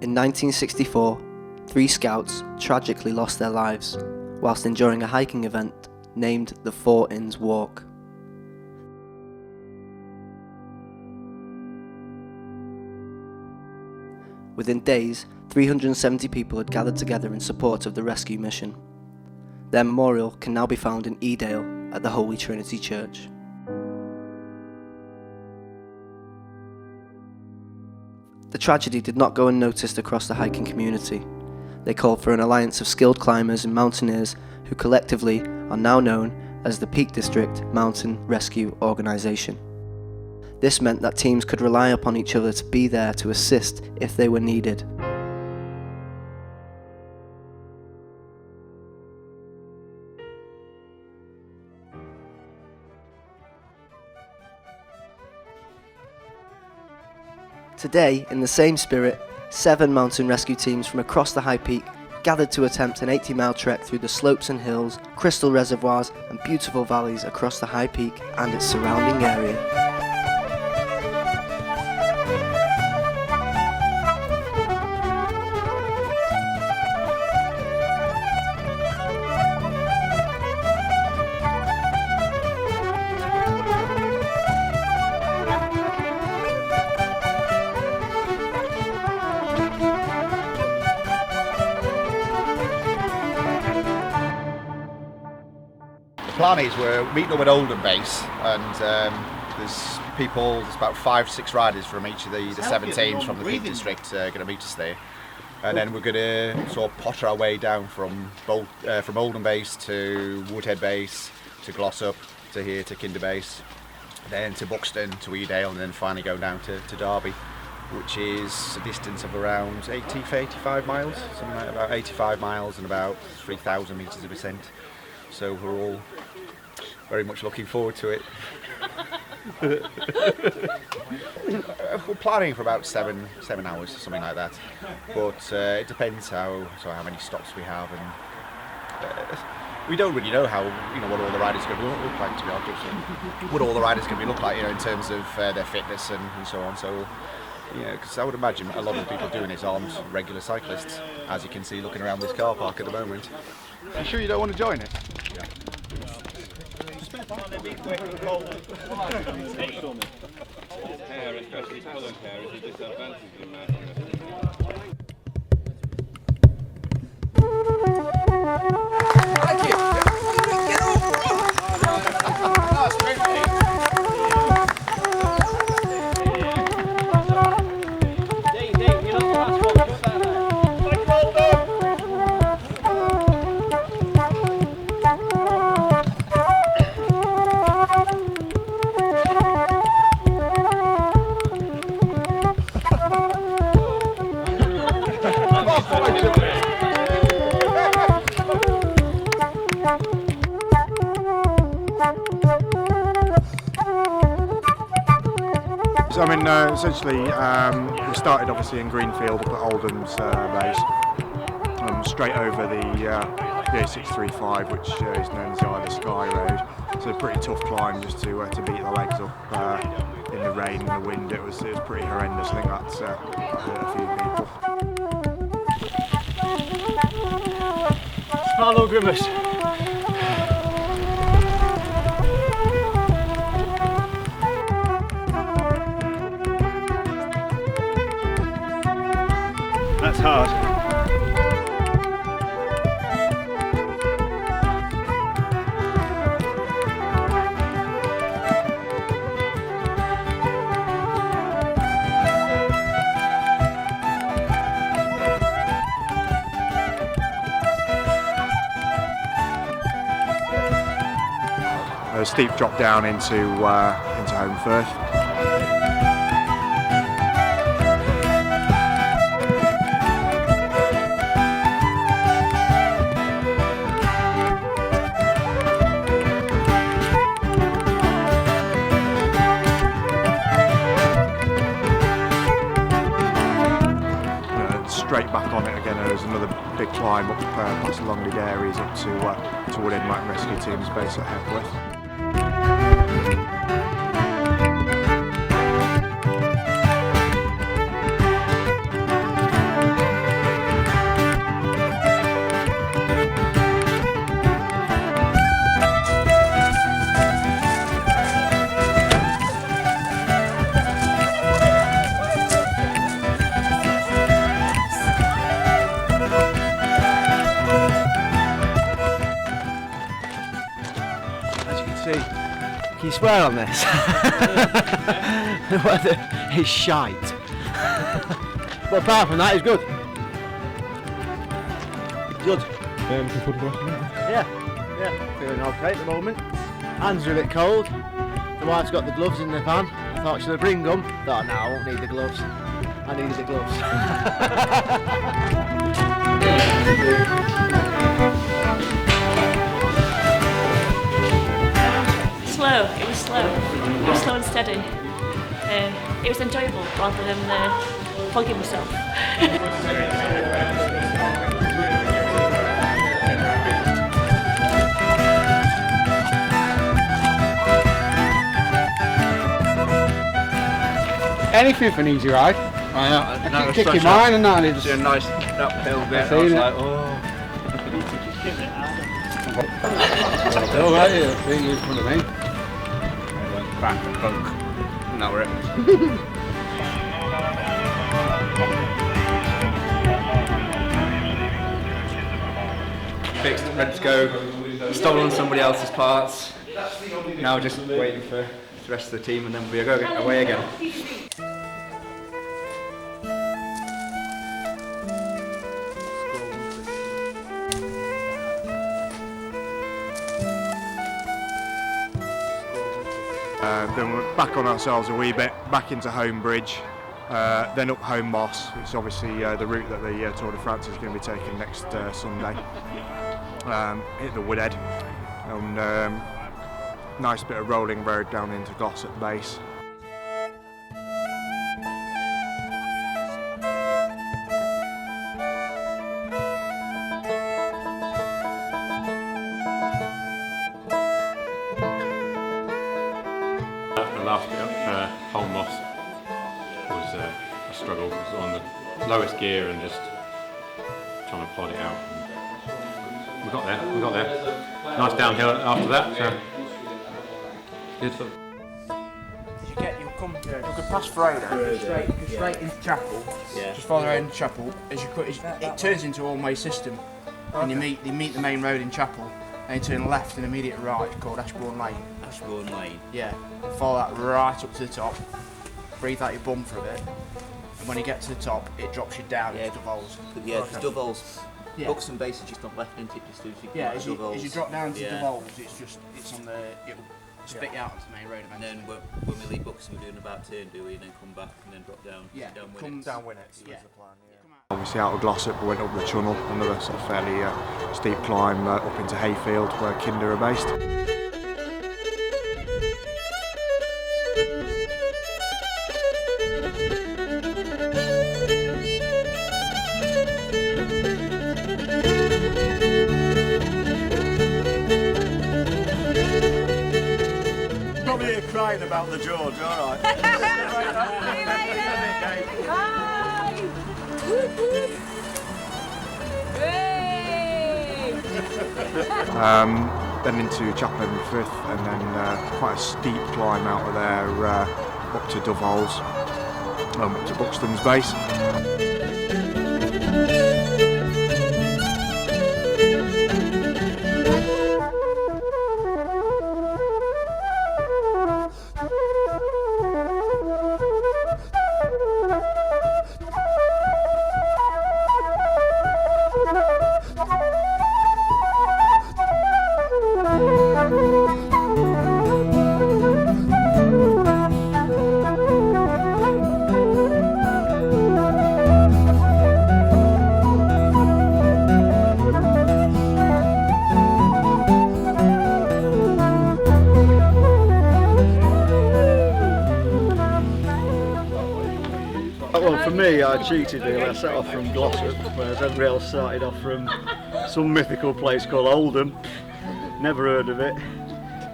In 1964, 3 scouts tragically lost their lives whilst enduring a hiking event named the 4 Inns Walk. Within days, 370 people had gathered together in support of the rescue mission. Their memorial can now be found in Edale at the Holy Trinity Church. The tragedy did not go unnoticed across the hiking community. They called for an alliance of skilled climbers and mountaineers who collectively are now known as the Peak District Mountain Rescue Organisation. This meant that teams could rely upon each other to be there to assist if they were needed. Today, in the same spirit, 7 mountain rescue teams from across the high peak gathered to attempt an 80-mile trek through the slopes and hills, crystal reservoirs and beautiful valleys across the high peak and its surrounding area. The plan is we're meeting up at Oldham Base, and there's about 5-6 riders from each of the 7 teams from the Peak District going to meet us there, and then we're going to sort of potter our way down from Oldham Base to Woodhead Base to Glossop to here to Kinder Base, then to Buxton to Edale, and then finally go down to Derby, which is a distance of around 85 miles, something like about 85 miles and about 3,000 metres of ascent. So we're all very much looking forward to it. We're planning for about 7 hours, something like that. But it depends how many stops we have, and we don't really know what all the riders are going to look like, to be honest. What all the riders are going to look like, in terms of their fitness and so on. So, because I would imagine a lot of the people doing this aren't regular cyclists, as you can see looking around this car park at the moment. You sure you don't want to join it? Yeah. So essentially we started obviously in Greenfield up at Oldham's base, straight over the A635, which is known as the Isle of Skye Road. So a pretty tough climb just to beat the legs up in the rain and the wind. It was pretty horrendous. I think that's hurt a few people. Smile or grimace. That's hard. A steep drop down into Home Firth. Straight back on it again. There's another big climb up past Longley Dairies up to Woodhead Mountain Rescue Team's base at Hepworth. see. Can you swear on this? The weather is shite. But apart from that, it's good. Good. Looking forward to the rest of it. Yeah, feeling okay at the moment. Hands are a bit cold. The wife's got the gloves in the van. I thought, should I bring them? Thought, no, I won't need the gloves. I needed the gloves. Slow. It was slow. It was slow and steady. It was enjoyable rather than flogging myself. Anything for an easy ride. I keep kicking mine and that, and it's a nice uphill bit. I was like, oh right here, being in front of me. Back and bunk. Now we're it. Fixed, ready to go. Stolen somebody else's parts. Now just waiting for the rest of the team and then we'll go away again. Then we're back on ourselves a wee bit, back into Home Bridge, then up Home Moss, which is obviously the route that the Tour de France is going to be taking next Sunday. Hit the Woodhead, and nice bit of rolling road down into Glossop base. The last bit up Holm Moss was a struggle. It was on the lowest gear and just trying to plod it out. We got there. Nice downhill after that. So good. You'll go past Frodo, straight into Chapel. Yeah. Just follow the road into Chapel. It turns into a one-way system, and you meet the main road in Chapel, and you turn left and immediate right, called Ashbourne Lane. Ashbourne Lane. Yeah. Follow that right up to the top. Breathe out your bum for a bit, and when you get to the top, it drops you down into Doveholes. Yeah, because Doveholes. Yeah. Buxton base is just on left, isn't it? Just as you Yeah, come out as you drop down to yeah. Doveholes, it's on the. It'll spit you out onto the main road And eventually. then when we leave Buxton, we're doing about turn, do we? And then come back and then drop down. Yeah, down come Winnets. down Winnets. Yeah. Obviously out of Glossop, we went up the tunnel, another sort of fairly steep climb up into Hayfield, where Kinder are based. Probably here crying about the George, all right. Then into Chapel and Frith, and then quite a steep climb out of there up to Doveholes, up to Buxton's base. Well, for me, I cheated really. I set off from Glossop, whereas everybody else started off from some mythical place called Oldham. Never heard of it.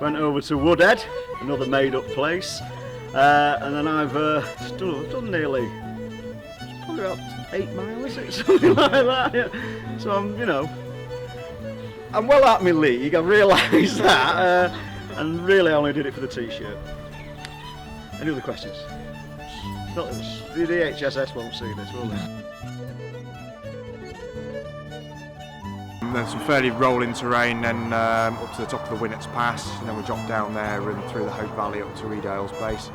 Went over to Woodhead, another made-up place, and then I've done nearly, probably about 8 miles, is it? Something like that. Yeah. So I'm well out of my league. I realise that, and really I only did it for the T-shirt. Any other questions? Not, the HSS won't see this, will they? There's some fairly rolling terrain, then up to the top of the Winnets Pass, and then we drop down there and through the Hope Valley up to Redale's Base.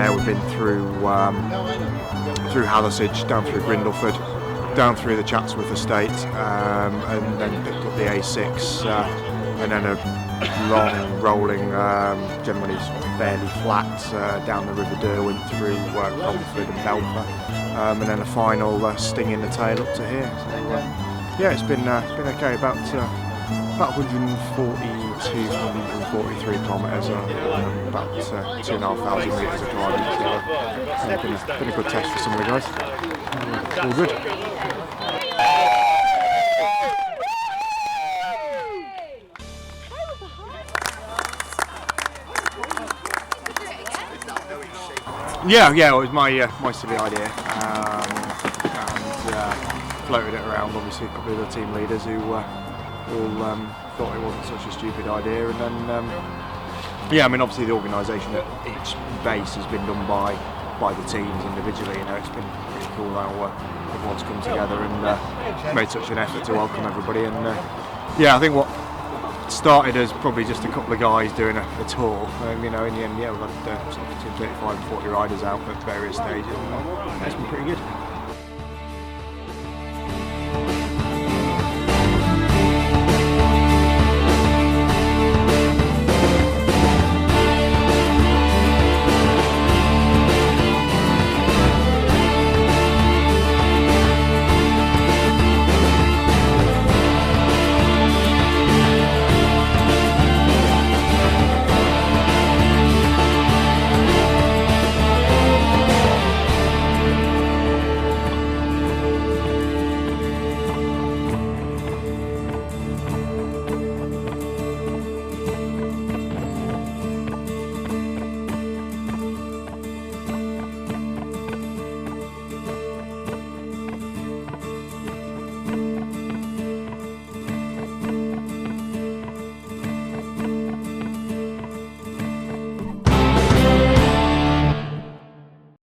We've been through Hathersage, down through Grindleford, down through the Chatsworth estate, and then picked up the A6, and then a long rolling, generally fairly flat, down the River Derwent through Cromford and Belper, and then a final sting in the tail up to here. So yeah, it's been okay. About 142, 143 kilometres, about 2,500 metres of driving. So it's been a good test for some of the guys. All good. Yeah, it was my silly idea, and floated it around. Obviously, a couple of the team leaders who all thought it wasn't such a stupid idea, and then yeah, I mean, obviously the organisation at each base has been done by the teams individually. You know, it's been pretty cool how everyone's come together and made such an effort to welcome everybody. And yeah, I think what started as probably just a couple of guys doing a tour, you know, in the end, yeah, we've had between 35 and 40 riders out at various stages, and it's been pretty good.